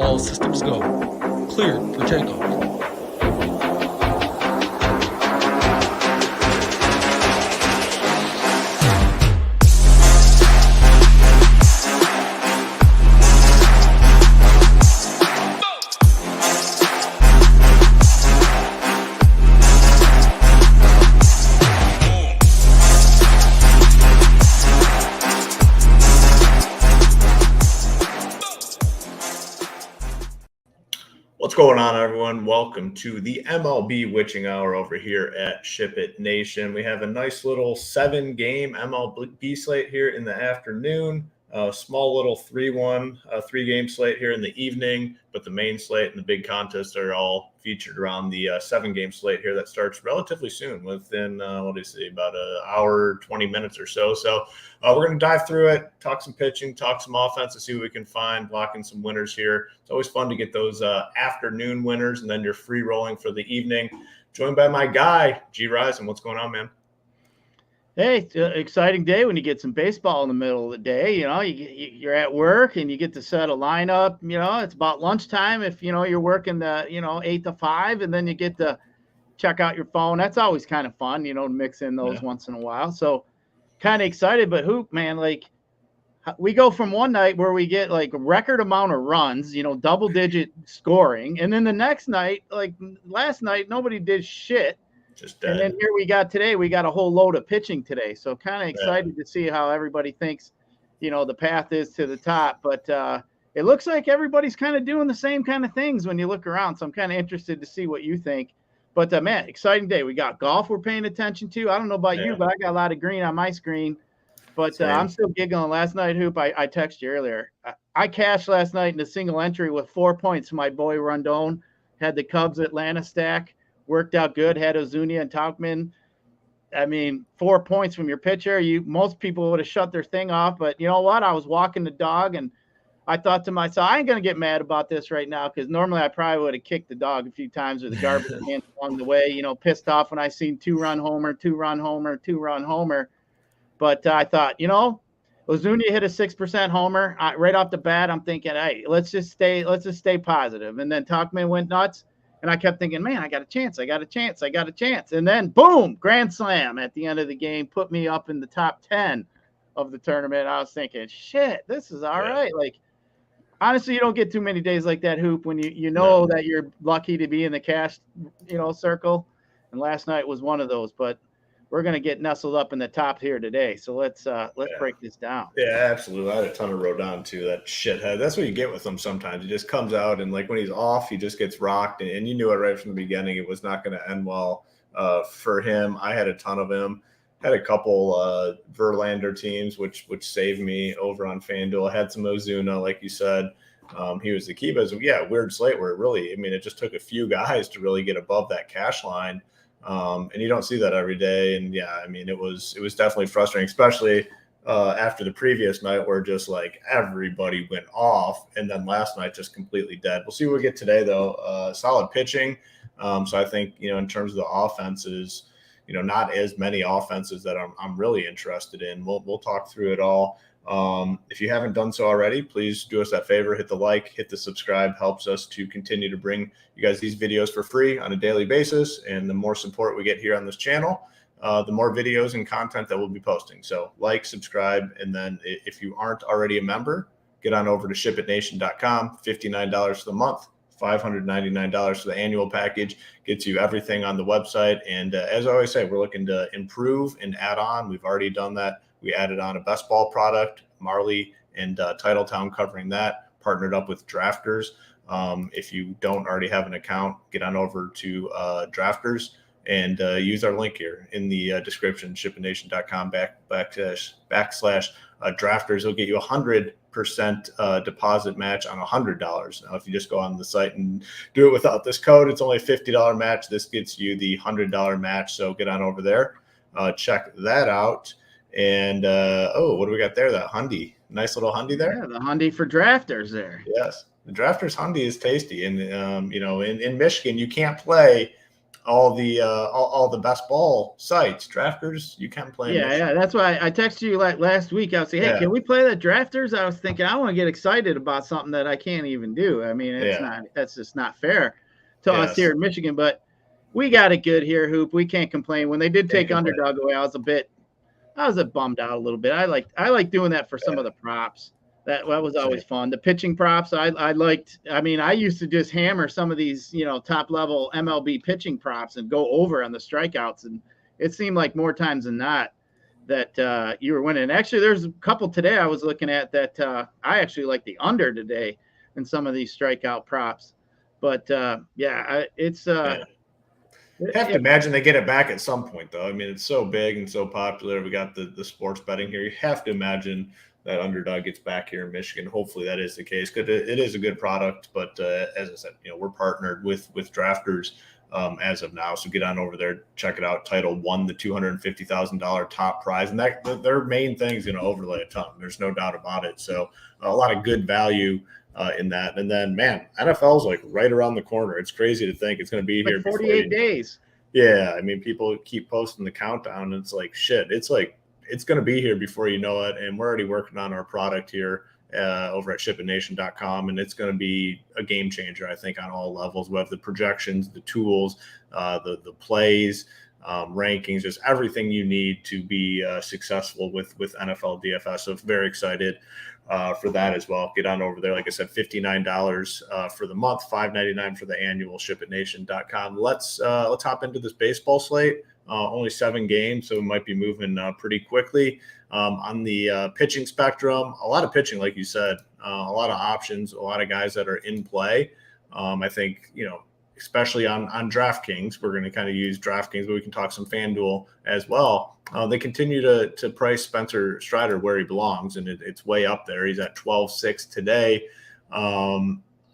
All systems go. Cleared for takeoff. What's going on, everyone? Welcome to the MLB Witching Hour over here at SHIPIT Nation. We have a nice little 7-game MLB slate here in the afternoon. A small little 3-game slate here in the evening, but the main slate and the big contests are all featured around the 7-game slate here that starts relatively soon, within, about an hour, 20 minutes or so. So we're going to dive through it, talk some pitching, talk some offense, to see what we can find, blocking some winners here. It's always fun to get those afternoon winners, and then you're free rolling for the evening. Joined by my guy, Gyiraszin. What's going on, man? Hey, it's an exciting day when you get some baseball in the middle of the day. You know, you're at work and you get to set a lineup. You know, it's about lunchtime if, you're working the, 8 to 5, and then you get to check out your phone. That's always kind of fun, to mix in those once in a while. So kind of excited, but man, we go from one night where we get a record amount of runs, double digit scoring. And then the next night, last night, nobody did shit. Just dead. And then here we got a whole load of pitching today. So kind of excited to see how everybody thinks, the path is to the top. But it looks like everybody's kind of doing the same kind of things when you look around. So I'm kind of interested to see what you think. But, man, exciting day. We got golf we're paying attention to. I don't know about you, but I got a lot of green on my screen. But I'm still giggling. Last night, Hoop, I texted you earlier. I cashed last night in a single entry with 4 points. My boy Rondon had the Cubs Atlanta stack. Worked out good. Had Ozuna and Tauchman. I mean, 4 points from your pitcher. Most people would have shut their thing off, but you know what? I was walking the dog, and I thought to myself, I ain't gonna get mad about this right now, because normally I probably would have kicked the dog a few times with the garbage can along the way. Pissed off when I seen 2-run homer. But I thought, Ozuna hit a 6% homer right off the bat. I'm thinking, hey, let's just stay positive. And then Tauchman went nuts. And I kept thinking, man, I got a chance. And then, boom, grand slam at the end of the game, put me up in the top 10 of the tournament. I was thinking, shit, this is all right. Honestly, you don't get too many days like that, Hoop, when you know that you're lucky to be in the cash, circle. And last night was one of those. But we're going to get nestled up in the top here today. So let's break this down. Yeah, absolutely. I had a ton of Rodon too, that shithead. That's what you get with him sometimes. He just comes out and when he's off, he just gets rocked. And you knew it right from the beginning. It was not going to end well for him. I had a ton of him. Had a couple Verlander teams, which saved me over on FanDuel. I had some Ozuna, like you said. He was the key. But weird slate where it just took a few guys to really get above that cash line. And you don't see that every day. And it was definitely frustrating, especially after the previous night where just everybody went off, and then last night just completely dead. We'll see what we get today though. Solid pitching. So I think, in terms of the offenses, not as many offenses that I'm really interested in. We'll talk through it all. If you haven't done so already, please do us that favor, hit the like, hit the subscribe, helps us to continue to bring you guys these videos for free on a daily basis. And the more support we get here on this channel, the more videos and content that we'll be posting. So like, subscribe, and then if you aren't already a member, get on over to shipitnation.com, $59 for the month, $599 for the annual package, gets you everything on the website. And as I always say, we're looking to improve and add on. We've already done that. We added on a best ball product, Marley and Titletown covering that, partnered up with Drafters. If you don't already have an account, get on over to Drafters and use our link here in the description, shipitnation.com backslash Drafters. It'll get you 100% deposit match on $100. Now, if you just go on the site and do it without this code, it's only a $50 match. This gets you the $100 match. So get on over there, check that out. And what do we got there? That Hyundai, nice little Hyundai there. Yeah, the Hyundai for Drafters there. Yes, the Drafters Hyundai is tasty, and in Michigan you can't play all the best ball sites, drafters, you can play. Yeah. That's why I texted you last week. I was saying, hey, can we play the drafters? I was thinking I want to get excited about something that I can't even do. I mean, that's just not fair to us here in Michigan, but we got it good here, Hoop. We can't complain. When they did take underdog away, I was a bit bummed out a little bit. I like doing that for some of the props. That was always fun. The pitching props, I liked. I mean, I used to just hammer some of these, top level MLB pitching props and go over on the strikeouts, and it seemed like more times than not that you were winning. Actually, there's a couple today I was looking at that I actually like the under today in some of these strikeout props. But it's. You have to imagine they get it back at some point, though. I mean, it's so big and so popular. We got the sports betting here. You have to imagine that underdog gets back here in Michigan. Hopefully that is the case. Because it is a good product. But as I said, we're partnered with drafters as of now. So get on over there, check it out. Title won the $250,000 top prize. And that their main thing is going to overlay a ton. There's no doubt about it. So a lot of good value in that. And then, man, NFL's like right around the corner. It's crazy to think it's going to be here. 48 days. Yeah. I mean, people keep posting the countdown. And it's like, shit, it's going to be here before you know it. And we're already working on our product here over at SHIPITNation.com. And it's going to be a game changer, I think, on all levels. We have the projections, the tools, the plays, rankings, just everything you need to be successful with NFL DFS. So very excited for that as well. Get on over there. Like I said, $59 for the month, $5.99 for the annual. SHIPITNation.com. Let's hop into this baseball slate. Only 7 games, so we might be moving pretty quickly. On the pitching spectrum, a lot of pitching, like you said, a lot of options, a lot of guys that are in play. I think, especially on DraftKings, we're going to kind of use DraftKings, but we can talk some FanDuel as well. They continue to price Spencer Strider where he belongs, and it's way up there. He's at 12.6 today.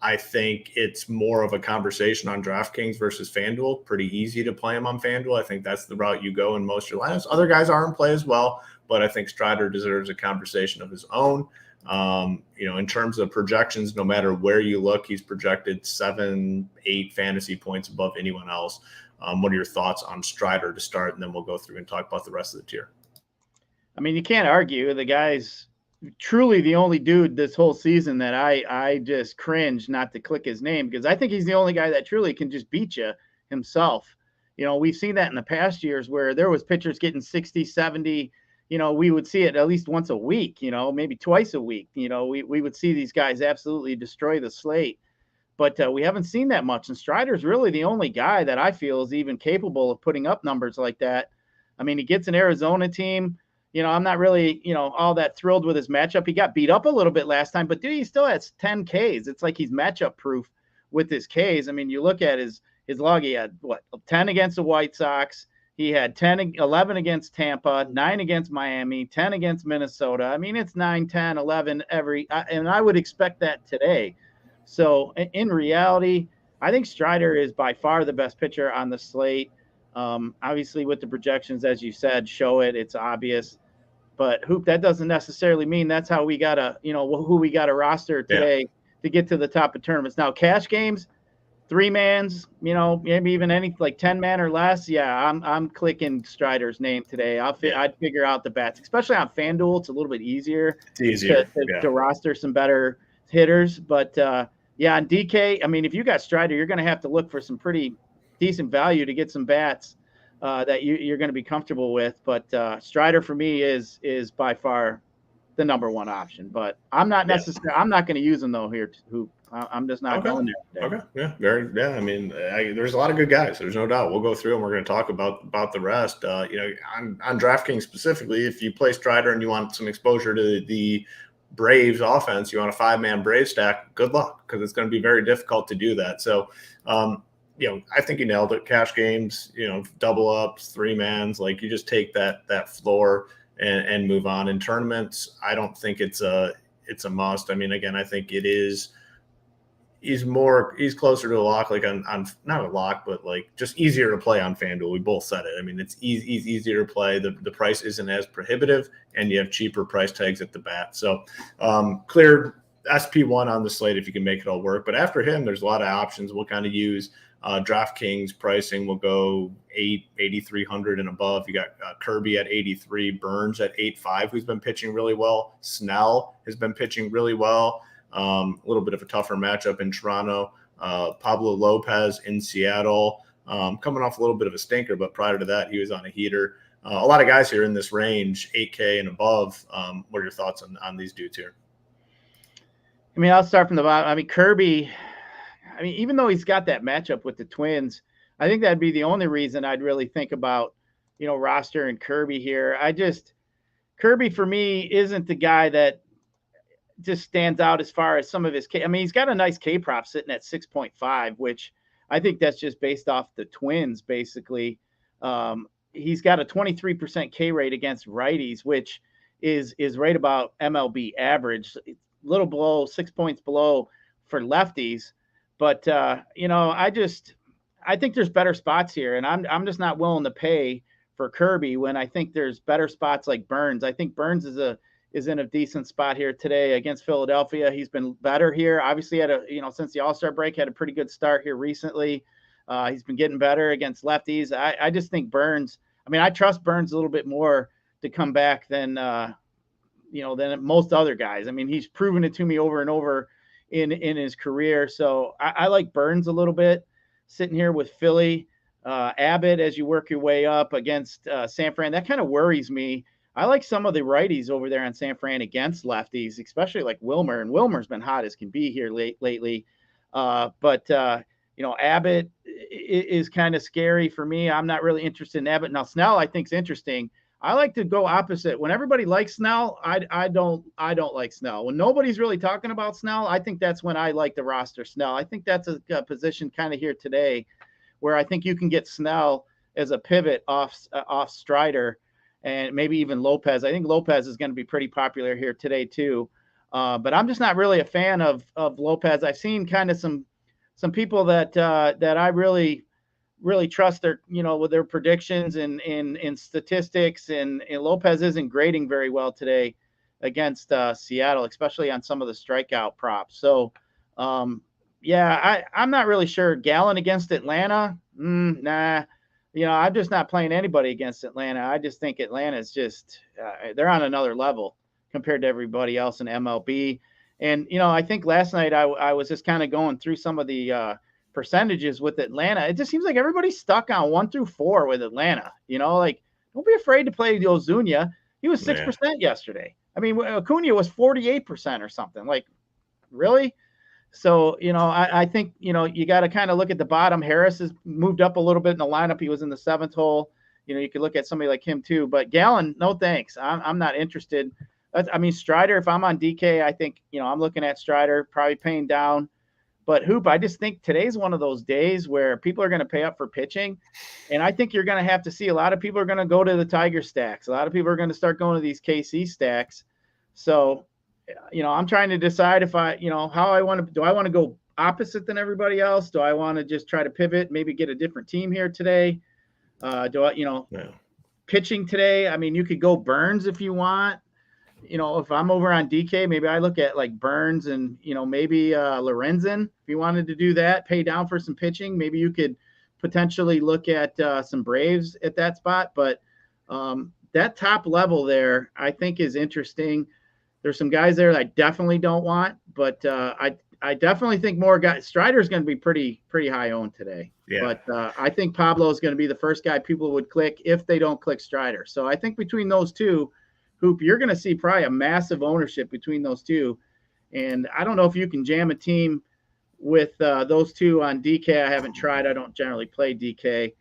I think it's more of a conversation on DraftKings versus FanDuel. Pretty easy to play him on FanDuel. I think that's the route you go in most of your lineups. Other guys are in play as well, but I think Strider deserves a conversation of his own. In terms of projections, no matter where you look, he's projected 7-8 fantasy points above anyone else. What are your thoughts on Strider to start? And then we'll go through and talk about the rest of the tier. I mean, you can't argue. The guy's truly the only dude this whole season that I just cringe not to click his name, because I think he's the only guy that truly can just beat you himself. We've seen that in the past years where there was pitchers getting 60, 70. We would see it at least once a week, maybe twice a week. We would see these guys absolutely destroy the slate. But we haven't seen that much. And Strider's really the only guy that I feel is even capable of putting up numbers like that. I mean, he gets an Arizona team. I'm not really, all that thrilled with his matchup. He got beat up a little bit last time, but dude, he still has 10 Ks. It's like he's matchup proof with his Ks. I mean, you look at his log, he had 10 against the White Sox. He had 11 against Tampa, 9 against Miami, 10 against Minnesota. I mean, it's 9, 10, 11 and I would expect that today. So in reality, I think Strider is by far the best pitcher on the slate. Obviously with the projections, as you said, show it, it's obvious, but Hoop, that doesn't necessarily mean that's how we got who we got to roster today to get to the top of tournaments. Now cash games, 3-mans, maybe even any like 10-man or less. Yeah, I'm clicking Strider's name today. I'd figure out the bats, especially on FanDuel. It's a little bit easier. To roster some better hitters. But on DK, I mean, if you got Strider, you're going to have to look for some pretty decent value to get some bats that you're going to be comfortable with. But Strider for me is by far the number one option. But I'm not necessarily. I'm not going to use him though here. I'm just not going there today. Okay. I mean, there's a lot of good guys. There's no doubt. We'll go through and we're going to talk about the rest. On DraftKings specifically, if you play Strider and you want some exposure to the Braves offense, you want a 5-man Brave stack, good luck, because it's going to be very difficult to do that. So, I think you nailed it. Cash games, double ups, 3-mans, like you just take that floor and move on. In tournaments, I don't think it's a must. I mean, again, I think it is. He's closer to a lock, like on not a lock, but like just easier to play on FanDuel. We both said it. I mean, it's easier to play. The price isn't as prohibitive, and you have cheaper price tags at the bat. So clear SP1 on the slate if you can make it all work. But after him, there's a lot of options. We'll kind of use DraftKings pricing will go 8,300 and above. You got Kirby at 83, Burns at 8.5, who's been pitching really well. Snell has been pitching really well. A little bit of a tougher matchup in Toronto. Pablo Lopez in Seattle, coming off a little bit of a stinker, but prior to that, he was on a heater. A lot of guys here in this range, 8K and above. What are your thoughts on these dudes here? I mean, I'll start from the bottom. I mean, Kirby, even though he's got that matchup with the Twins, I think that'd be the only reason I'd really think about, roster and Kirby here. Kirby for me isn't the guy that just stands out as far as some of his K. I mean, he's got a nice K prop sitting at 6.5, which I think that's just based off the Twins, basically. He's got a 23% K rate against righties, which is right about MLB average, a little below, 6 points below for lefties. But, I think there's better spots here, and I'm just not willing to pay for Kirby when I think there's better spots like Burns. I think Burns is in a decent spot here today against Philadelphia. He's been better here. Obviously, since the All-Star break, had a pretty good start here recently. He's been getting better against lefties. I just think Burns. I trust Burns a little bit more to come back than most other guys. He's proven it to me over and over in his career. So I like Burns a little bit sitting here with Philly. Abbott, as you work your way up against San Fran, that kind of worries me. I like some of the righties over there on San Fran against lefties, especially like Wilmer, and Wilmer's been hot as can be here lately. But Abbott is kind of scary for me. I'm not really interested in Abbott. Now, Snell, I think, is interesting. I like to go opposite. When everybody likes Snell, I don't like Snell. When nobody's really talking about Snell, I think that's when I like the roster Snell. I think that's a position kind of here today where I think you can get Snell as a pivot off Strider and maybe even Lopez. I think Lopez is going to be pretty popular here today too. But I'm just not really a fan of Lopez. I've seen kind of some people that I really trust their, with their predictions and statistics, and Lopez isn't grading very well today against Seattle, especially on some of the strikeout props. So, I'm not really sure. Gallen against Atlanta, nah. I'm just not playing anybody against Atlanta. I just think Atlanta's just they're on another level compared to everybody else in MLB. And, I think last night I was just kind of going through some of the percentages with Atlanta. It just seems like everybody's stuck on 1 through 4 with Atlanta. Don't be afraid to play Ozuna. He was 6% yesterday. Acuna was 48% or something. Like, really? So, I think, you got to kind of look at the bottom. Harris has moved up a little bit in the lineup. He was in the 7th hole. You could look at somebody like him too. But Gallen, no thanks. I'm not interested. Strider, if I'm on DK, I think, I'm looking at Strider, probably paying down. But Hoop, I just think today's one of those days where people are going to pay up for pitching. And I think you're going to have to see a lot of people are going to go to the Tiger stacks. A lot of people are going to start going to these KC stacks. So, I'm trying to decide if how I want to, do I want to go opposite than everybody else? Do I want to just try to pivot, maybe get a different team here today? Pitching today, you could go Burns if you want. If I'm over on DK, maybe I look at like Burns and, maybe Lorenzen. If you wanted to do that, pay down for some pitching, maybe you could potentially look at some Braves at that spot. But that top level there, I think, is interesting. There's some guys there that I definitely don't want, but I definitely think more guys. Strider's going to be pretty high owned today. Yeah. But I think Pablo is going to be the first guy people would click if they don't click Strider. So I think between those two, Hoop, you're going to see probably a massive ownership between those two. And I don't know if you can jam a team with those two on DK. I haven't tried. I don't generally play DK.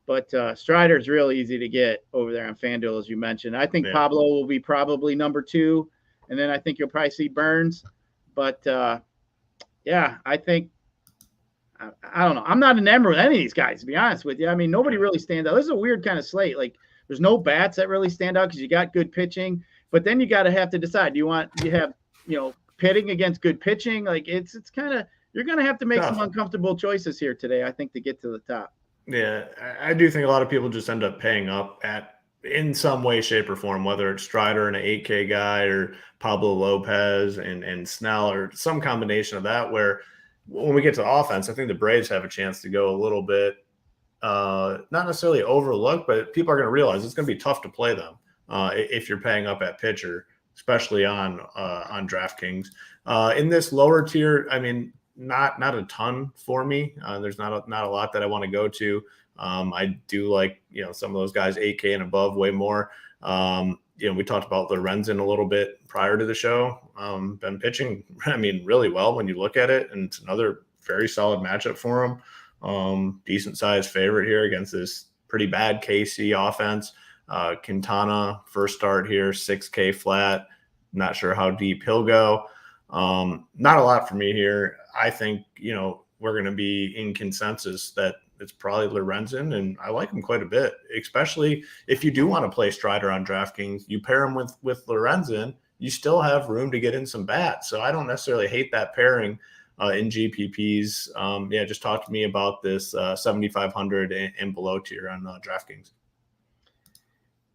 But Strider is real easy to get over there on FanDuel, as you mentioned. I think Pablo will be probably number 2. And then I think you'll probably see Burns. But, I think I don't know. I'm not enamored with any of these guys, to be honest with you. Nobody really stands out. This is a weird kind of slate. Like, there's no bats that really stand out because you got good pitching. But then you got to have to decide. Do you have pitting against good pitching? Like, it's kind of – you're going to have to make some uncomfortable choices here today, I think, to get to the top. Yeah, I do think a lot of people just end up paying up in some way, shape, or form, whether it's Strider and an 8K guy or Pablo Lopez and Snell or some combination of that, where when we get to the offense, I think the Braves have a chance to go a little bit, not necessarily overlooked, but people are going to realize it's going to be tough to play them if you're paying up at pitcher, especially on DraftKings. In this lower tier, I mean, not a ton for me. There's not a lot that I want to go to. I do like, some of those guys 8K and above way more. We talked about Lorenzen a little bit prior to the show. Been pitching, I mean, really well when you look at it, and it's another very solid matchup for him. Decent sized favorite here against this pretty bad KC offense. Quintana first start here, 6K flat. Not sure how deep he'll go. Not a lot for me here. I think, we're going to be in consensus that it's probably Lorenzen, and I like him quite a bit, especially if you do want to play Strider on DraftKings. You pair him with Lorenzen, you still have room to get in some bats. So I don't necessarily hate that pairing in GPPs. Just talk to me about this 7,500 and below tier on DraftKings.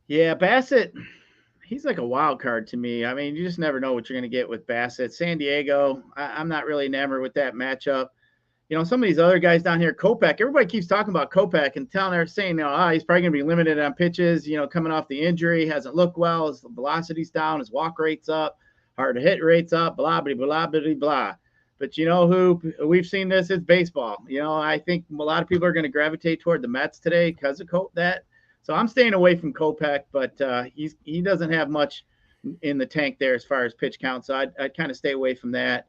Yeah, Bassett, he's like a wild card to me. I mean, you just never know what you're going to get with Bassett. San Diego, I'm not really enamored with that matchup. Some of these other guys down here, Kopech, everybody keeps talking about Kopech and saying, he's probably going to be limited on pitches, coming off the injury, hasn't looked well, his velocity's down, his walk rate's up, hard to hit rate's up, blah, blah, blah, blah, blah. But who we've seen this, it's baseball. I think a lot of people are going to gravitate toward the Mets today because of that. So I'm staying away from Kopech, but he doesn't have much in the tank there as far as pitch count. So I'd kind of stay away from that.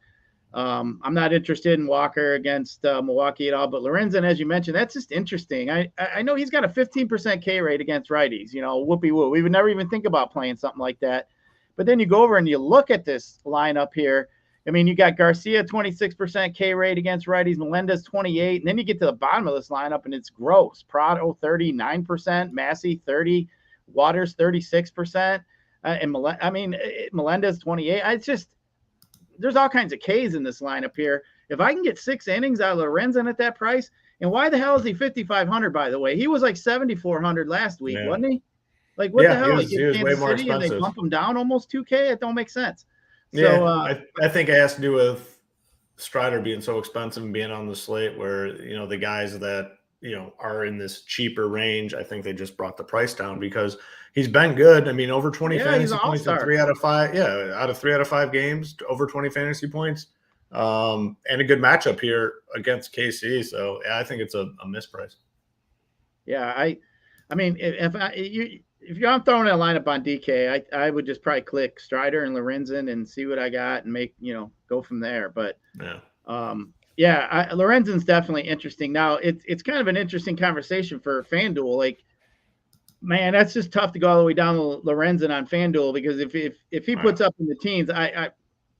I'm not interested in Walker against Milwaukee at all, but Lorenzen, as you mentioned, that's just interesting. I know he's got a 15% K rate against righties, whoopee woo. We would never even think about playing something like that. But then you go over and you look at this lineup here. I mean, you got Garcia, 26% K rate against righties, Melendez, 28. And then you get to the bottom of this lineup and it's gross. Prado, 39%, Massey, 30, Waters, 36%. And Melendez, 28. It's just, there's all kinds of Ks in this lineup here. If I can get 6 innings out of Lorenzen at that price, and why the hell is he 5,500, by the way? He was like 7,400 last week, wasn't he? Like, what the hell? He was way more expensive. And they bump him down almost 2K? It don't make sense. Yeah, so, I think it has to do with Strider being so expensive and being on the slate where, the guys that, are in this cheaper range, I think they just brought the price down because he's been good. I mean, over 20 fantasy points in 3 out of 5. Yeah, out of 3 out of 5 games, over 20 fantasy points. And a good matchup here against KC. So, I think it's a misprice. Yeah, I mean, if I'm throwing a lineup on DK, I would just probably click Strider and Lorenzen and see what I got and make, go from there. But Lorenzen's definitely interesting. Now it's kind of an interesting conversation for FanDuel. Like, man, that's just tough to go all the way down to Lorenzen on FanDuel because if he puts up in the teens,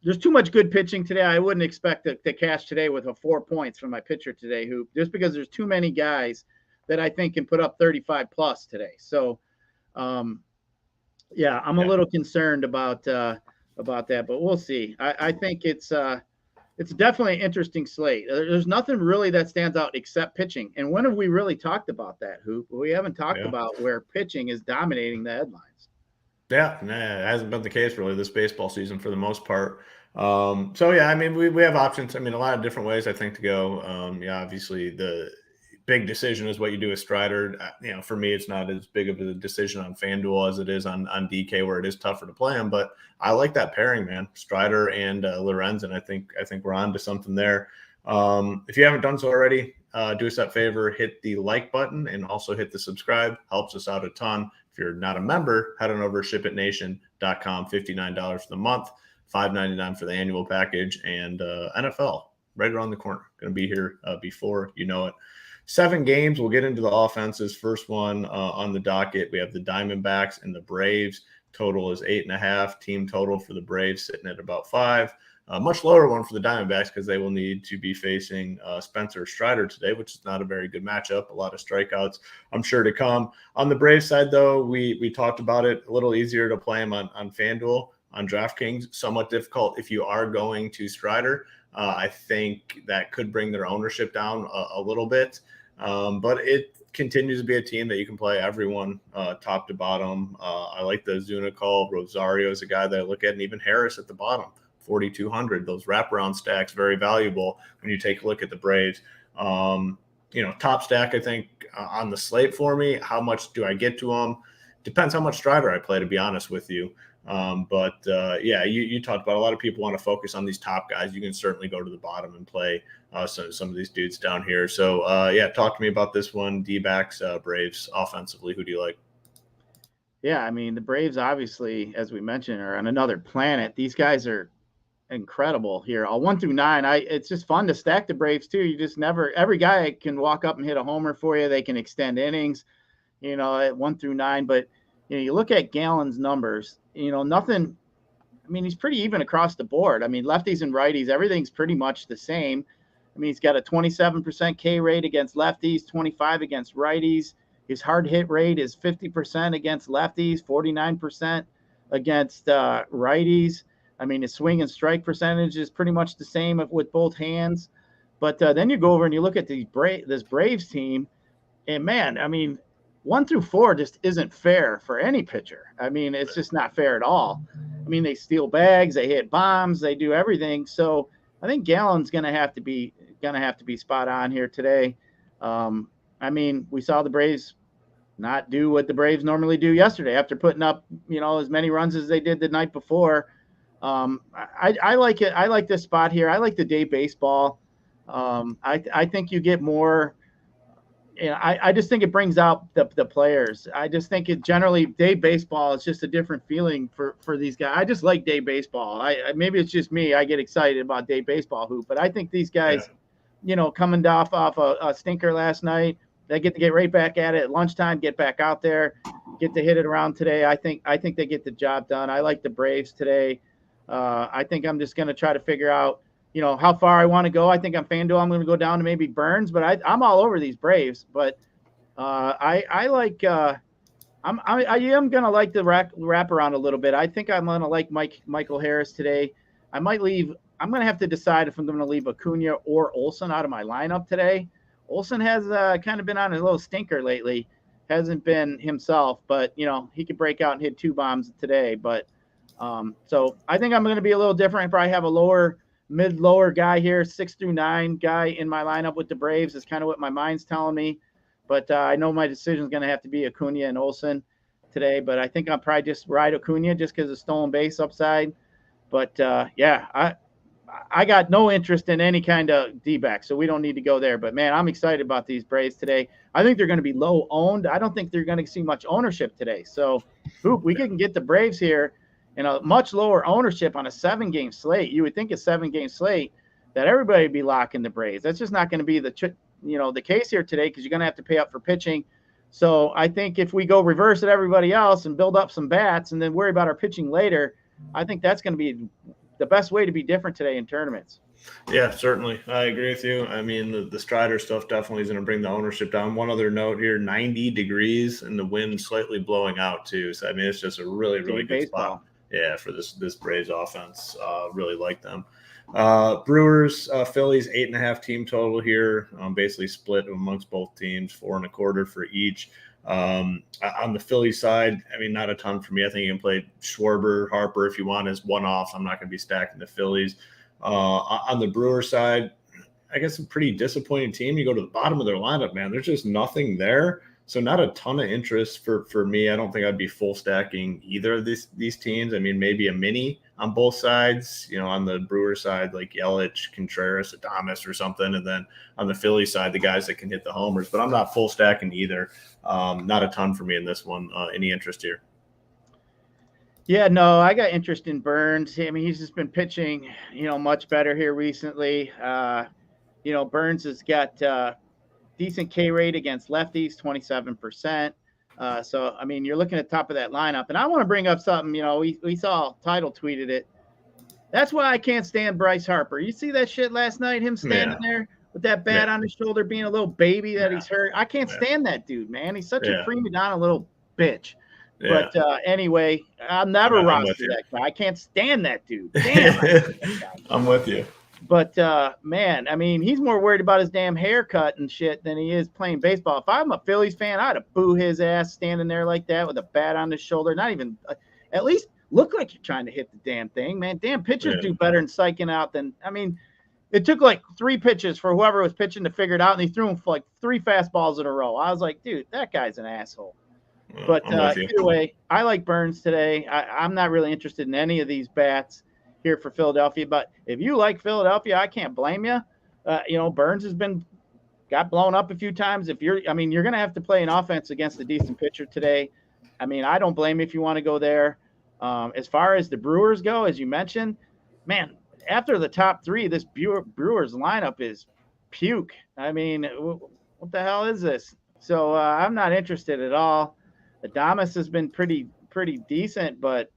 there's too much good pitching today. I wouldn't expect to cash today with a 4 points from my pitcher today, who just because there's too many guys that I think can put up 35 plus today. So, I'm a little concerned about that, but we'll see. I think it's definitely an interesting slate. There's nothing really that stands out except pitching. And when have we really talked about that, Hoop? We haven't talked about where pitching is dominating the headlines. Yeah, it hasn't been the case really this baseball season for the most part. I mean, we have options. I mean, a lot of different ways I think to go. Obviously the big decision is what you do with Strider. For me, it's not as big of a decision on FanDuel as it is on DK, where it is tougher to play him. But I like that pairing, man. Strider and Lorenzen. I think we're on to something there. If you haven't done so already, do us that favor, hit the like button and also hit the subscribe. Helps us out a ton. If you're not a member, head on over to SHIPITNation.com. $59 for the month, $5.99 for the annual package, and NFL right around the corner. Going to be here before you know it. 7 games. We'll get into the offenses. First one on the docket. We have the Diamondbacks and the Braves. Total is 8.5. Team total for the Braves sitting at about 5. Much lower one for the Diamondbacks because they will need to be facing Spencer Strider today, which is not a very good matchup. A lot of strikeouts, I'm sure, to come. On the Braves side, though, we talked about it. A little easier to play him on FanDuel. On DraftKings, somewhat difficult if you are going to Strider. I think that could bring their ownership down a little bit. But it continues to be a team that you can play everyone top to bottom. I like the Zuna call. Rosario is a guy that I look at, and even Harris at the bottom. 4,200. Those wraparound stacks, very valuable when you take a look at the Braves. Top stack, I think, on the slate for me. How much do I get to them? Depends how much strider I play, to be honest with you. You talked about a lot of people want to focus on these top guys. You can certainly go to the bottom and play some of these dudes down here. So, talk to me about this one. D-backs, Braves, offensively. Who do you like? Yeah, I mean, the Braves, obviously, as we mentioned, are on another planet. These guys are incredible here. 1 through 9, it's just fun to stack the Braves, too. You just never – every guy can walk up and hit a homer for you. They can extend innings, at 1 through 9. But, you look at Gallen's numbers, nothing – I mean, he's pretty even across the board. I mean, lefties and righties, everything's pretty much the same. I mean, he's got a 27% K rate against lefties, 25 against righties. His hard hit rate is 50% against lefties, 49% against righties. I mean, his swing and strike percentage is pretty much the same with both hands. But then you go over and you look at this Braves team, and man, I mean, 1 through 4 just isn't fair for any pitcher. I mean, it's just not fair at all. I mean, they steal bags, they hit bombs, they do everything. So I think Gallen's gonna have to be spot on here today. I mean, we saw the Braves not do what the Braves normally do yesterday after putting up, as many runs as they did the night before. I like it. I like this spot here. I like the day baseball. I think you get more. I just think it brings out the players. I just think it generally day baseball is just a different feeling for these guys. I just like day baseball. Maybe it's just me. I get excited about day baseball hoop, but I think these guys, coming off a stinker last night, they get to get right back at it at lunchtime, get back out there, get to hit it around today. I think they get the job done. I like the Braves today. I think I'm just going to try to figure out, how far I want to go. I think on FanDuel, I'm going to go down to maybe Burns, but I'm all over these Braves. But I am going to like the wrap around a little bit. I think I'm going to like Michael Harris today. I'm going to have to decide if I'm going to leave Acuna or Olsen out of my lineup today. Olsen has kind of been on a little stinker lately. Hasn't been himself, but, he could break out and hit 2 bombs today. But so I think I'm going to be a little different. I probably have a mid-lower guy here, 6 through 9 guy in my lineup with the Braves is kind of what my mind's telling me. But I know my decision is going to have to be Acuna and Olsen today. But I think I'll probably just ride Acuna just because of stolen base upside. But, I got no interest in any kind of D-back, so we don't need to go there. But, man, I'm excited about these Braves today. I think they're going to be low owned. I don't think they're going to see much ownership today. So, we can get the Braves here in a much lower ownership on a 7-game slate. You would think a 7-game slate that everybody would be locking the Braves. That's just not going to be the case here today because you're going to have to pay up for pitching. So I think if we go reverse at everybody else and build up some bats and then worry about our pitching later, I think that's going to be the best way to be different today in tournaments. Yeah, certainly. I agree with you. I mean, the Strider stuff definitely is going to bring the ownership down. One other note here, 90 degrees and the wind slightly blowing out too. So, I mean, it's just a really, really good spot. Yeah, for this Braves offense. Really like them. Brewers, Phillies, 8.5 team total here. Basically split amongst both teams, 4.25 for each. On the Philly side, I mean, not a ton for me. I think you can play Schwarber, Harper if you want as one-offs. I'm not going to be stacking the Phillies. On the Brewer side, I guess a pretty disappointing team. You go to the bottom of their lineup, man. There's just nothing there. So not a ton of interest for me. I don't think I'd be full stacking either of these teams. I mean, maybe a mini on both sides, on the Brewer side, like Yelich, Contreras, Adames or something. And then on the Philly side, the guys that can hit the homers. But I'm not full stacking either. Not a ton for me in this one. Any interest here? Yeah, no, I got interest in Burns. I mean, he's just been pitching, much better here recently. Burns has got decent K rate against lefties, 27%. So, I mean, you're looking at the top of that lineup. And I want to bring up something, we saw Title tweeted it. That's why I can't stand Bryce Harper. You see that shit last night, him standing there with that bat on his shoulder, being a little baby that he's hurt. I can't stand that dude, man. He's such a prima donna little bitch. Yeah. But anyway, I'll never roster that guy. I can't stand that dude. Damn, I'm with you. But, man, I mean, he's more worried about his damn haircut and shit than he is playing baseball. If I'm a Phillies fan, I'd have boo his ass standing there like that with a bat on his shoulder. Not even at least look like you're trying to hit the damn thing, man. Damn pitchers do better in psyching out than, I mean, it took like 3 pitches for whoever was pitching to figure it out, and he threw him for like 3 fastballs in a row. I was like, dude, that guy's an asshole. But either way, I like Burns today. I'm not really interested in any of these bats here for Philadelphia. But if you like Philadelphia, I can't blame you. Burns got blown up a few times. You're going to have to play an offense against a decent pitcher today. I mean, I don't blame you if you want to go there. As far as the Brewers go, as you mentioned, man, after the top 3, this Brewers lineup is puke. I mean, what the hell is this? So I'm not interested at all. Adames has been pretty decent, but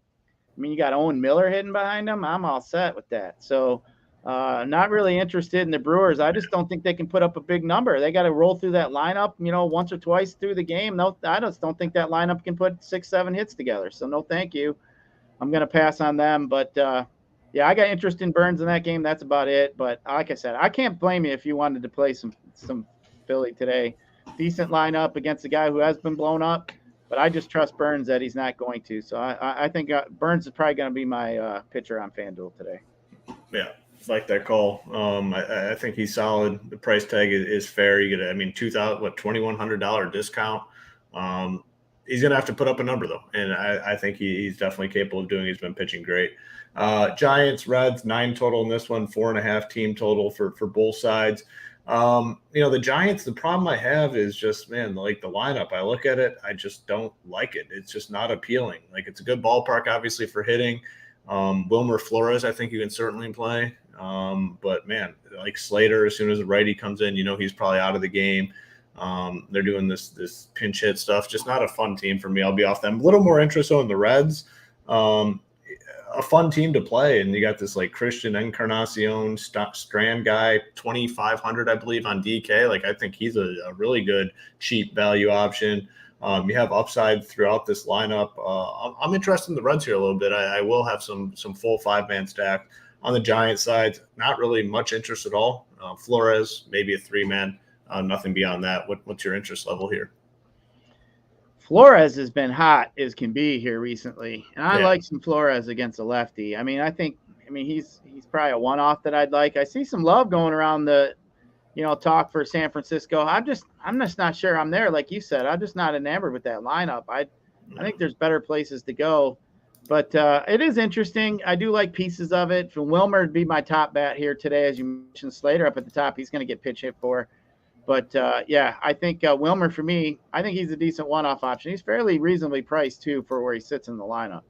I mean, you got Owen Miller hitting behind him. I'm all set with that. So not really interested in the Brewers. I just don't think they can put up a big number. They got to roll through that lineup, once or twice through the game. No, I just don't think that lineup can put 6-7 hits together. So no, thank you. I'm going to pass on them. But yeah, I got interest in Burns in that game. That's about it. But like I said, I can't blame you if you wanted to play some Philly today. Decent lineup against a guy who has been blown up. But I just trust Burns that he's not going to. So I think Burns is probably going to be my pitcher on FanDuel today. Yeah, like that call. I think he's solid. The price tag is fair. You get $2,100 discount. He's going to have to put up a number, though. And I think he's definitely capable of doing it. He's been pitching great. Giants, Reds, 9 total in this one, 4.5 team total for both sides. The Giants, the problem I have is just, man, like the lineup, I look at it, I just don't like it. It's just not appealing. Like, it's a good ballpark, obviously, for hitting. Wilmer Flores, I think you can certainly play. But man, like Slater, as soon as a righty comes in, he's probably out of the game. They're doing this pinch hit stuff. Just not a fun team for me. I'll be off them. A little more interest in the Reds. A fun team to play, and you got this like Christian Encarnacion Strand guy, 2,500 I believe on DK. Like, I think he's a really good cheap value option. You have upside throughout this lineup. I'm interested in the Reds here a little bit. I will have some full 5-man stack on the Giants side. Not really much interest at all. Flores maybe a 3-man. Nothing beyond that. What's your interest level here? Flores has been hot as can be here recently, and I like some Flores against a lefty. I mean, he's probably a one-off that I'd like. I see some love going around the, talk for San Francisco. I'm just not sure I'm there. Like you said, I'm just not enamored with that lineup. I think there's better places to go, but it is interesting. I do like pieces of it. For Wilmer would be my top bat here today, as you mentioned. Slater up at the top, he's going to get pitch hit for. But, I think Wilmer, for me, I think he's a decent one-off option. He's fairly reasonably priced, too, for where he sits in the lineup.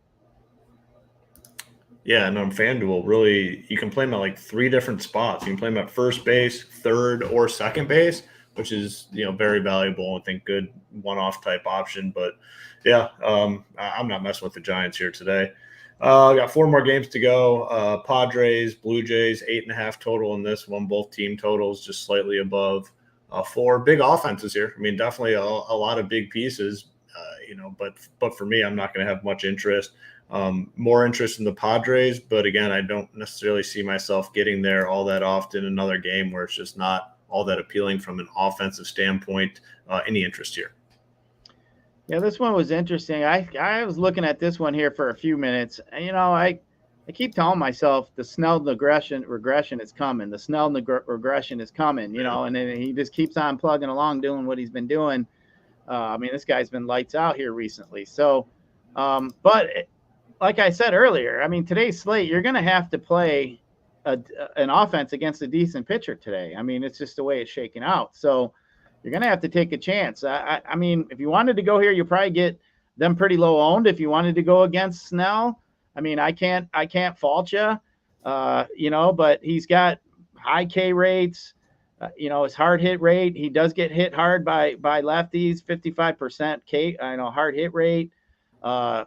Yeah, and on FanDuel, really, you can play him at like 3 different spots. You can play him at first base, third, or second base, which is, very valuable. I think good one-off type option. But, yeah, I'm not messing with the Giants here today. Got 4 more games to go. Padres, Blue Jays, 8.5 total in this one. Both team totals just slightly above. 4 big offenses here. I mean, definitely a lot of big pieces, but for me, I'm not going to have much interest. More interest in the Padres, but again, I don't necessarily see myself getting there all that often. Another game where it's just not all that appealing from an offensive standpoint. Any interest here? Yeah, this one was interesting. I was looking at this one here for a few minutes. I keep telling myself the Snell regression is coming. The Snell regression is coming, and then he just keeps on plugging along doing what he's been doing. This guy's been lights out here recently. So, like I said earlier, today's slate, you're going to have to play an offense against a decent pitcher today. It's just the way it's shaking out. So you're going to have to take a chance. If you wanted to go here, you probably get them pretty low owned. If you wanted to go against Snell, I can't fault you, but he's got high K rates, his hard hit rate. He does get hit hard by lefties, 55% K, hard hit rate. I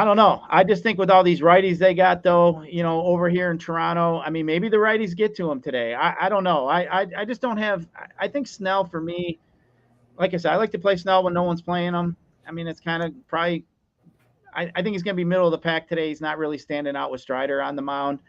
don't know. I just think with all these righties they got, though, over here in Toronto, maybe the righties get to him today. I don't know. I just don't have – I think Snell for me, like I said, I like to play Snell when no one's playing him. It's kind of probably – I think he's going to be middle of the pack today. He's not really standing out with Strider on the mound.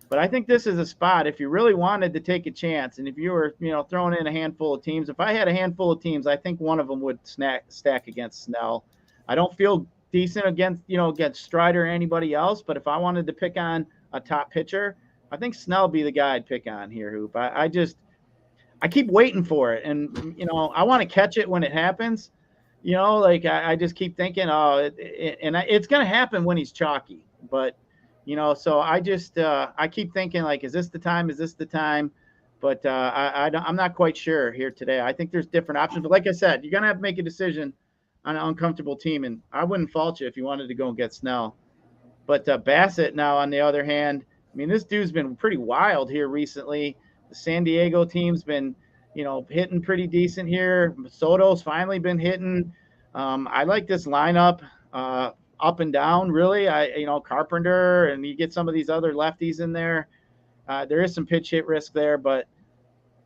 But I think this is a spot if you really wanted to take a chance, and if you were, throwing in a handful of teams. If I had a handful of teams, I think one of them would stack against Snell. I don't feel decent against Strider or anybody else. But if I wanted to pick on a top pitcher, I think Snell would be the guy I'd pick on here, Hoop. I keep waiting for it. And, I want to catch it when it happens. I just keep thinking, it's going to happen when he's chalky. But, so I keep thinking, like, is this the time? Is this the time? But I'm not quite sure here today. I think there's different options. But like I said, you're going to have to make a decision on an uncomfortable team. And I wouldn't fault you if you wanted to go and get Snell. But Bassett now, on the other hand, I mean, this dude's been pretty wild here recently. The San Diego team's been, hitting pretty decent here. Soto's finally been hitting. I like this lineup up and down, really. Carpenter, and you get some of these other lefties in there. There is some pitch hit risk there, but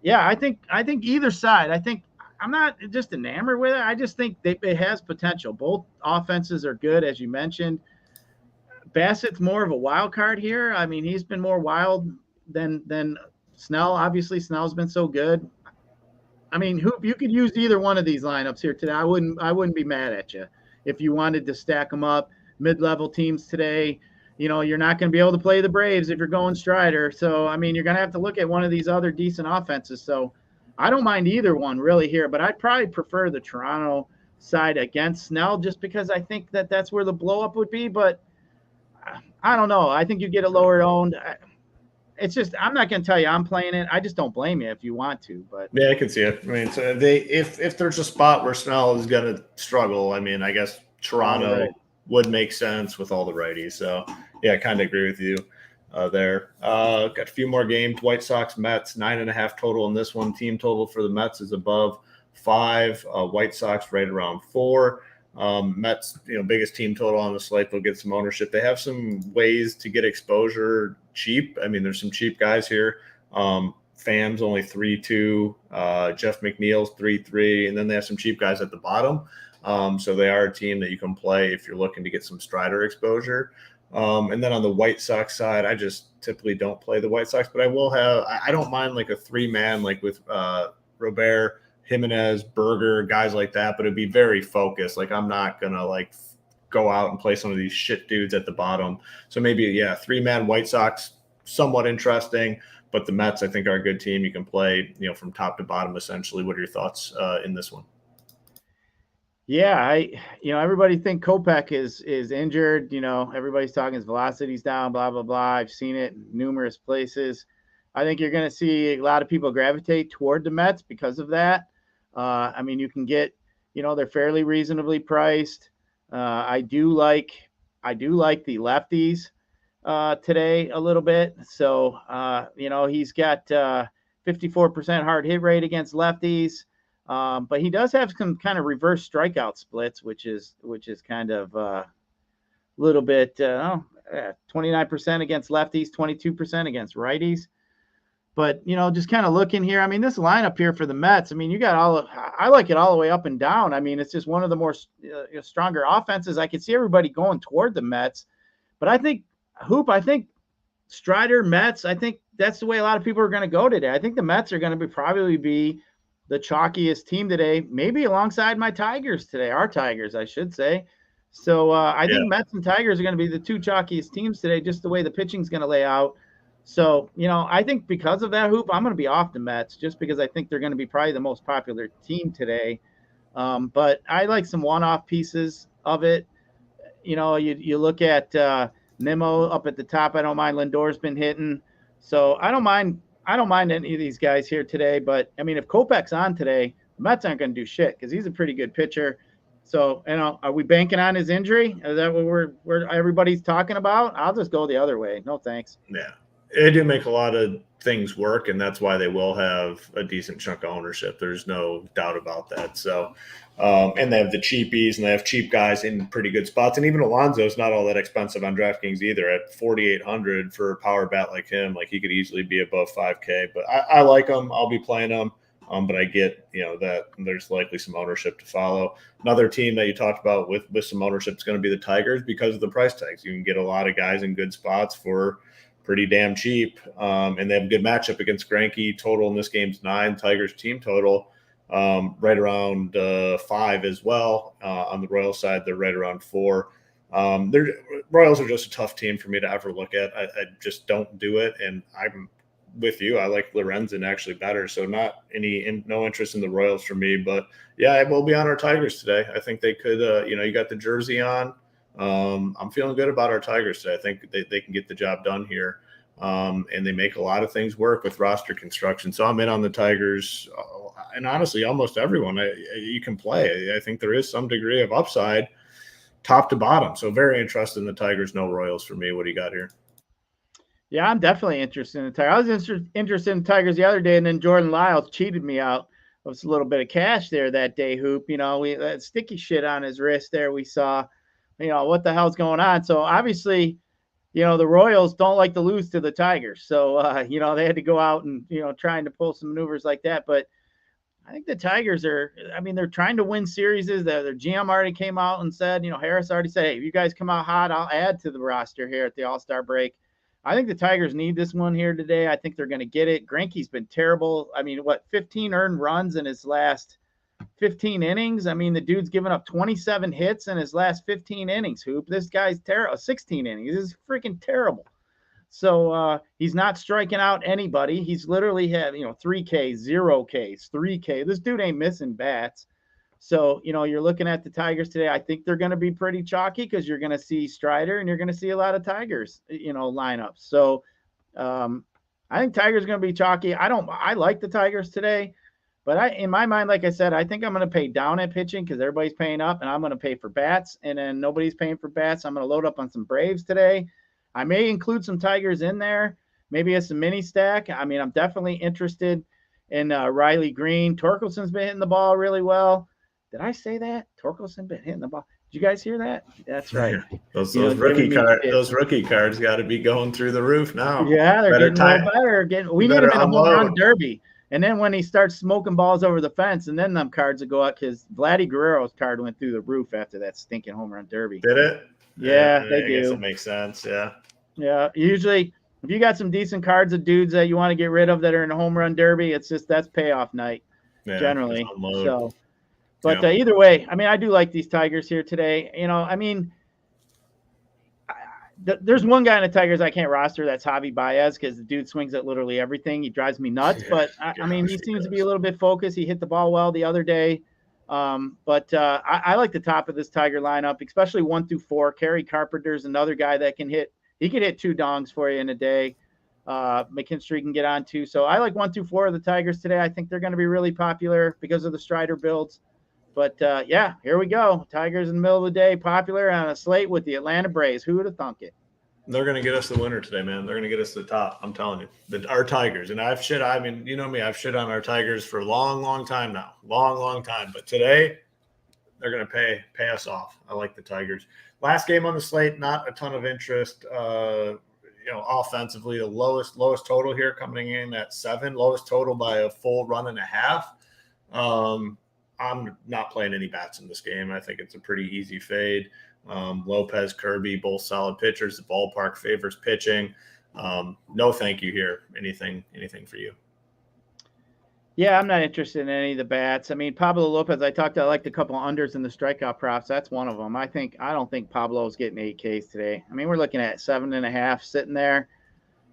yeah, I think either side. I think I'm not just enamored with it. I just think it has potential. Both offenses are good, as you mentioned. Bassett's more of a wild card here. I mean, he's been more wild than Snell. Obviously, Snell's been so good. I mean, you could use either one of these lineups here today. I wouldn't be mad at you if you wanted to stack them up. Mid-level teams today. You're not going to be able to play the Braves if you're going Strider. So, I mean, you're going to have to look at one of these other decent offenses. So, I don't mind either one really here, but I'd probably prefer the Toronto side against Snell just because I think that's where the blow-up would be. But I don't know. I think you get it lower owned. It's just I'm not going to tell you I'm playing it. I just don't blame you if you want to. But yeah, I can see it. I mean, so if there's a spot where Snell is going to struggle, I mean, I guess Toronto would make sense with all the righties. So, yeah, I kind of agree with you there. Got a few more games. White Sox, Mets, 9.5 total in this one. Team total for the Mets is above 5. White Sox right around 4. Mets, biggest team total on the slate. They'll get some ownership. They have some ways to get exposure cheap. I mean, there's some cheap guys here. Pham's only 3.2. Jeff McNeil's 3.3. And then they have some cheap guys at the bottom. So they are a team that you can play if you're looking to get some Strider exposure. And then on the White Sox side, I just typically don't play the White Sox, but I don't mind like a 3-man, like with Robert, Jimenez, Berger, guys like that, but it'd be very focused. Like I'm not going to go out and play some of these shit dudes at the bottom. So maybe, 3-man White Sox, somewhat interesting, but the Mets, I think, are a good team. You can play, from top to bottom, essentially. What are your thoughts in this one? Yeah, everybody think Kopech is injured. Everybody's talking his velocity's down, blah, blah, blah. I've seen it in numerous places. I think you're going to see a lot of people gravitate toward the Mets because of that. I mean, you can get, they're fairly reasonably priced. I do like the lefties today a little bit. So, he's got 54% hard hit rate against lefties. But he does have some kind of reverse strikeout splits, which is kind of a little bit 29% against lefties, 22% against righties. But, just kind of looking here, I mean, this lineup here for the Mets, I mean, I like it all the way up and down. I mean, it's just one of the more stronger offenses. I can see everybody going toward the Mets. But I think Strider, Mets, I think that's the way a lot of people are going to go today. I think the Mets are going to probably be the chalkiest team today, maybe alongside my Tigers today, our Tigers, I should say. So I think Mets and Tigers are going to be the two chalkiest teams today, just the way the pitching's going to lay out. So, I think because of that, Hoop, I'm going to be off the Mets just because I think they're going to be probably the most popular team today. But I like some one-off pieces of it. You look at Nimmo up at the top. I don't mind. Lindor's been hitting. So I don't mind any of these guys here today. But, I mean, if Kopech's on today, the Mets aren't going to do shit because he's a pretty good pitcher. So, are we banking on his injury? Is that what we're everybody's talking about? I'll just go the other way. No, thanks. Yeah. They do make a lot of things work, and that's why they will have a decent chunk of ownership. There's no doubt about that. So, and they have the cheapies, and they have cheap guys in pretty good spots. And even Alonso's not all that expensive on DraftKings either. At $4,800 for a power bat like him, like he could easily be above $5K. But I like him. I'll be playing him. But I get, that there's likely some ownership to follow. Another team that you talked about with some ownership is going to be the Tigers because of the price tags. You can get a lot of guys in good spots for pretty damn cheap. And they have a good matchup against Greinke. Total in this game's 9. Tigers team total right around 5 as well. On the Royals side, they're right around 4. Royals are just a tough team for me to ever look at. I just don't do it, and I'm with you. I like Lorenzen actually better, so no interest in the Royals for me. But yeah, I will be on our Tigers today. I think they could. You got the jersey on. I'm feeling good about our Tigers today. I think they can get the job done here, and they make a lot of things work with roster construction. So I'm in on the Tigers, and honestly, almost everyone you can play. I think there is some degree of upside, top to bottom. So very interested in the Tigers. No Royals for me. What do you got here? Yeah, I'm definitely interested in the Tigers. I was interested in the Tigers the other day, and then Jordan Lyles cheated me out of a little bit of cash there that day, Hoop. That sticky shit on his wrist there we saw. What the hell's going on? So obviously, the Royals don't like to lose to the Tigers. So, they had to go out and, trying to pull some maneuvers like that. But I think the Tigers they're trying to win series. Their GM already came out and said, Harris already said, hey, if you guys come out hot, I'll add to the roster here at the All-Star break. I think the Tigers need this one here today. I think they're going to get it. Greinke's been terrible. 15 earned runs in his last 15 innings. The dude's given up 27 hits in his last 15 innings, Hoop. This guy's terrible. 16 innings. This is freaking terrible. So he's not striking out anybody. He's literally had, 3 Ks, 0 Ks, 3 K. This dude ain't missing bats. So, you're looking at the Tigers today. I think they're going to be pretty chalky because you're going to see Strider and you're going to see a lot of Tigers, lineups. So I think Tigers are going to be chalky. I like the Tigers today, but in my mind, like I said, I think I'm going to pay down at pitching because everybody's paying up and I'm going to pay for bats. And then nobody's paying for bats. I'm going to load up on some Braves today. I may include some Tigers in there, maybe as a mini stack. I'm definitely interested in Riley Green. Torkelson's been hitting the ball really well. Did I say that? Torkelson been hitting the ball. Did you guys hear that? That's right. Those rookie cards got to be going through the roof now. Yeah, they're getting better. We need him in a home run derby. And then when he starts smoking balls over the fence, and then them cards will go up because Vladdy Guerrero's card went through the roof after that stinking home run derby. Did it? Yeah, they do. I guess it makes sense. Yeah. Yeah. Usually, if you got some decent cards of dudes that you want to get rid of that are in a home run derby, that's payoff night generally. So. But either way, I do like these Tigers here today. There's one guy in the Tigers I can't roster. That's Javi Baez because the dude swings at literally everything. He drives me nuts. But, he seems to be a little bit focused. He hit the ball well the other day. But I like the top of this Tiger lineup, especially 1 through 4. Kerry Carpenter's another guy that can hit. He can hit 2 dongs for you in a day. McKinstry can get on too. So I like 1 through 4 of the Tigers today. I think they're going to be really popular because of the Strider builds. But, here we go. Tigers in the middle of the day, popular on a slate with the Atlanta Braves. Who would have thunk it? They're going to get us the winner today, man. They're going to get us to the top. I'm telling you. Our Tigers. And I've shit on our Tigers for a long, long time now. Long time. But today, they're going to pay us off. I like the Tigers. Last game on the slate, not a ton of interest. Offensively, the lowest total here coming in at 7. Lowest total by a full run and a half. I'm not playing any bats in this game. I think it's a pretty easy fade. Lopez, Kirby, both solid pitchers. The ballpark favors pitching. No thank you here. Anything for you? Yeah, I'm not interested in any of the bats. Pablo Lopez, I liked a couple of unders in the strikeout props. That's one of them. I don't think Pablo's getting 8 Ks today. We're looking at 7.5 sitting there.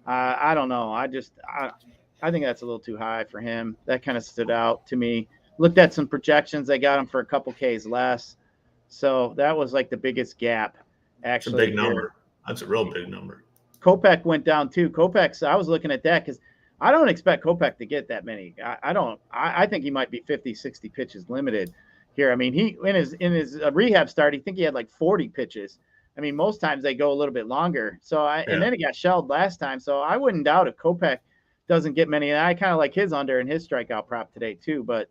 I don't know. I think that's a little too high for him. That kind of stood out to me. Looked at some projections. They got him for a couple Ks less. So that was like the biggest gap, actually. That's a big number. That's a real big number. Kopech went down too. I was looking at that because I don't expect Kopech to get that many. I think he might be 50, 60 pitches limited here. He in his rehab start, I think he had like 40 pitches. Most times they go a little bit longer. And then he got shelled last time. So I wouldn't doubt if Kopech doesn't get many. And I kind of like his under and his strikeout prop today too. But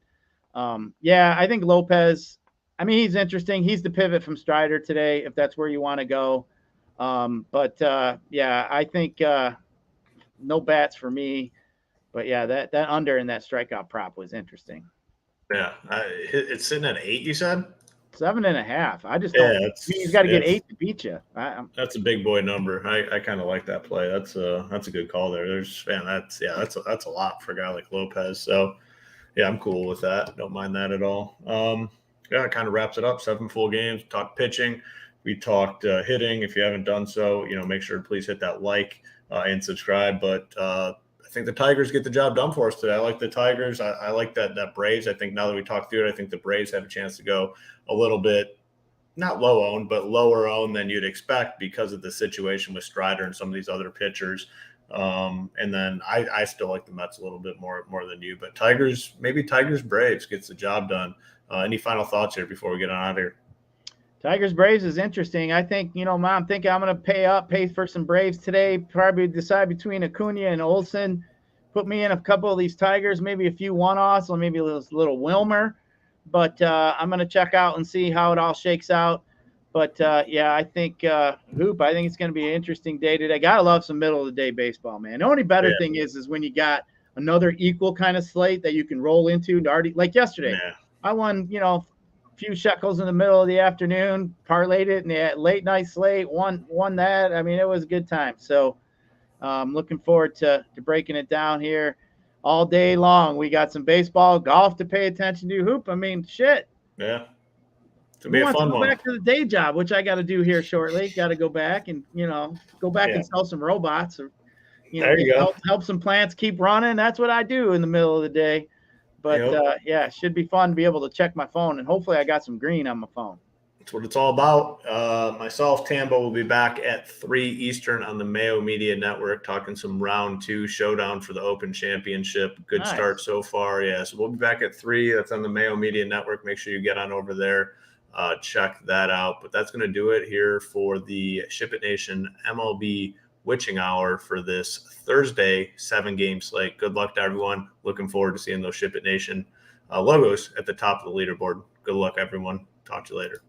I think Lopez, he's interesting. He's the pivot from Strider today, if that's where you want to go. I think no bats for me. But that under and that strikeout prop was interesting. Yeah. It's sitting at 8, you said? 7.5. I just don't. He's got to get 8 to beat you. That's a big boy number. I kind of like that play. That's a good call there. That's a lot for a guy like Lopez. So Yeah, I'm cool with that. Don't mind that at all. Yeah, it kind of wraps it up. 7 full games. Talked pitching. We talked hitting. If you haven't done so, make sure to please hit that like and subscribe. But I think the Tigers get the job done for us today. I like the Tigers. I like that Braves. I think now that we talked through it, I think the Braves have a chance to go a little bit, not low owned, but lower owned than you'd expect because of the situation with Strider and some of these other pitchers. And then I still like the Mets a little bit more than you, but maybe Tigers Braves gets the job done. Any final thoughts here before we get on out of here? Tigers Braves is interesting. I think, I'm thinking I'm going to pay for some Braves today. Probably decide between Acuna and Olsen. Put me in a couple of these Tigers, maybe a few one-offs, or maybe a little Wilmer. But I'm going to check out and see how it all shakes out. But, I think, Hoop, I think it's going to be an interesting day today. Got to love some middle-of-the-day baseball, man. The only better thing is when you got another equal kind of slate that you can roll into. Already, like yesterday, I won, a few shekels in the middle of the afternoon, parlayed it in the late-night slate, won that. I mean, it was a good time. So I'm looking forward to breaking it down here all day long. We got some baseball, golf to pay attention to. Hoop, I mean, shit. Yeah. It'll be a fun one. Go back to the day job, which I got to do here shortly. Got to go back and, and sell some robots or, there you go. Help some plants keep running. That's what I do in the middle of the day. But, it should be fun to be able to check my phone. And hopefully I got some green on my phone. That's what it's all about. Myself, Tambo, will be back at 3 Eastern on the Mayo Media Network talking some round 2 showdown for the Open Championship. Good start so far. Yeah, so we'll be back at 3. That's on the Mayo Media Network. Make sure you get on over there. Check that out. But that's going to do it here for the SHIPIT Nation MLB Witching Hour for this Thursday 7-game slate. Good luck to everyone. Looking forward to seeing those SHIPIT Nation logos at the top of the leaderboard. Good luck, everyone. Talk to you later.